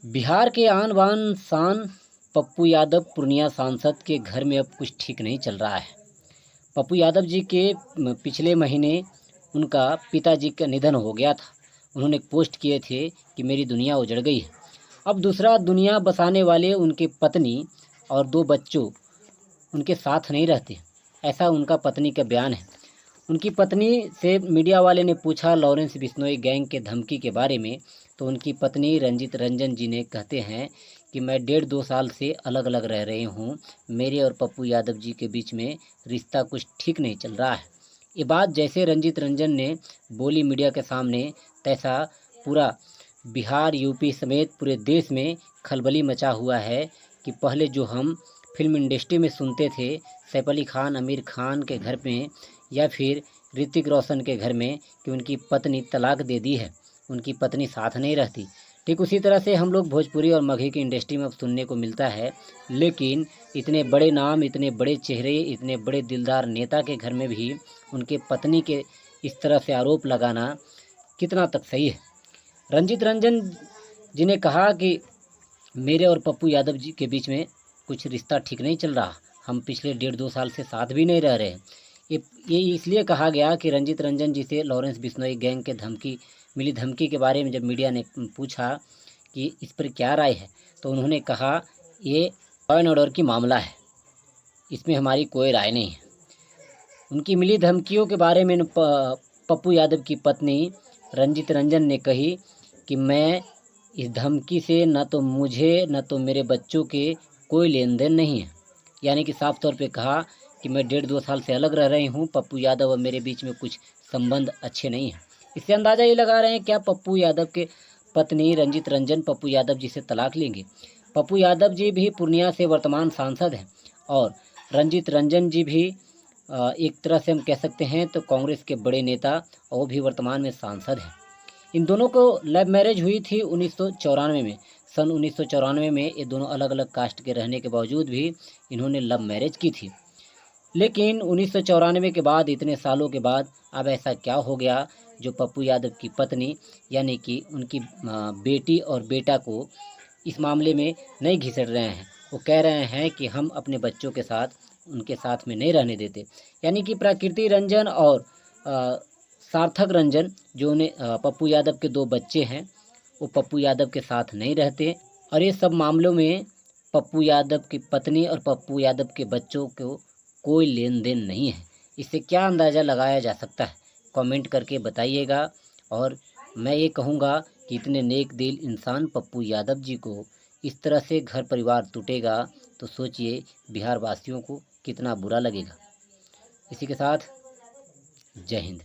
बिहार के आन बान शान पप्पू यादव पूर्णिया सांसद के घर में अब कुछ ठीक नहीं चल रहा है। पप्पू यादव जी के पिछले महीने उनका पिताजी का निधन हो गया था। उन्होंने एक पोस्ट किए थे कि मेरी दुनिया उजड़ गई है। अब दूसरा दुनिया बसाने वाले उनके पत्नी और 2 बच्चों उनके साथ नहीं रहते, ऐसा उनका पत्नी का बयान है। उनकी पत्नी से मीडिया वाले ने पूछा लॉरेंस बिश्नोई गैंग के धमकी के बारे में, तो उनकी पत्नी रंजित रंजन जी ने कहते हैं कि मैं 1.5-2 साल से अलग अलग रह रही हूँ। मेरे और पप्पू यादव जी के बीच में रिश्ता कुछ ठीक नहीं चल रहा है। ये बात जैसे रंजित रंजन ने बोली मीडिया के सामने, तैसा पूरा बिहार यूपी समेत पूरे देश में खलबली मचा हुआ है कि पहले जो हम फिल्म इंडस्ट्री में सुनते थे सैफ अली खान, आमिर खान के घर में या फिर ऋतिक रोशन के घर में कि उनकी पत्नी तलाक दे दी है, उनकी पत्नी साथ नहीं रहती, ठीक उसी तरह से हम लोग भोजपुरी और मगही की इंडस्ट्री में अब सुनने को मिलता है। लेकिन इतने बड़े नाम, इतने बड़े चेहरे, इतने बड़े दिलदार नेता के घर में भी उनके पत्नी के इस तरह से आरोप लगाना कितना तक सही है। रंजित रंजन जी ने कहा कि मेरे और पप्पू यादव जी के बीच में कुछ रिश्ता ठीक नहीं चल रहा, हम पिछले 1.5-2 साल से साथ भी नहीं रह रहे। ये इसलिए कहा गया कि रंजित रंजन जी से लॉरेंस बिश्नोई गैंग के धमकी के बारे में जब मीडिया ने पूछा कि इस पर क्या राय है, तो उन्होंने कहा ये लॉ एंड ऑर्डर की मामला है, इसमें हमारी कोई राय नहीं है। उनकी मिली धमकियों के बारे में पप्पू यादव की पत्नी रंजित रंजन ने कही कि मैं इस धमकी से न तो मुझे न तो मेरे बच्चों के कोई लेन देन नहीं है। यानी कि साफ तौर पे कहा कि मैं 1.5-2 साल से अलग रह रही हूँ, पप्पू यादव और मेरे बीच में कुछ संबंध अच्छे नहीं हैं। इससे अंदाज़ा ये लगा रहे हैं क्या पप्पू यादव के पत्नी रंजित रंजन पप्पू यादव जी से तलाक लेंगे। पप्पू यादव जी भी पूर्णिया से वर्तमान सांसद हैं और रंजित रंजन जी भी एक तरह से हम कह सकते हैं तो कांग्रेस के बड़े नेता, और वो भी वर्तमान में सांसद हैं। इन दोनों को लव मैरिज हुई थी 1994 में। सन 1994 में ये दोनों अलग अलग कास्ट के रहने के बावजूद भी इन्होंने लव मैरिज की थी। लेकिन 1994 के बाद, इतने सालों के बाद, अब ऐसा क्या हो गया जो पप्पू यादव की पत्नी यानी कि उनकी बेटी और बेटा को इस मामले में नहीं घिसट रहे हैं। वो कह रहे हैं कि हम अपने बच्चों के साथ उनके साथ में नहीं रहने देते। यानी कि प्रकृति रंजन और सार्थक रंजन जो उन्हें पप्पू यादव के 2 बच्चे हैं, वो पप्पू यादव के साथ नहीं रहते। और ये सब मामलों में पप्पू यादव की पत्नी और पप्पू यादव के बच्चों को कोई लेन देन नहीं है। इससे क्या अंदाज़ा लगाया जा सकता है, कमेंट करके बताइएगा। और मैं ये कहूँगा कि इतने नेक दिल इंसान पप्पू यादव जी को इस तरह से घर परिवार टूटेगा तो सोचिए बिहार वासियों को कितना बुरा लगेगा। इसी के साथ जय हिंद।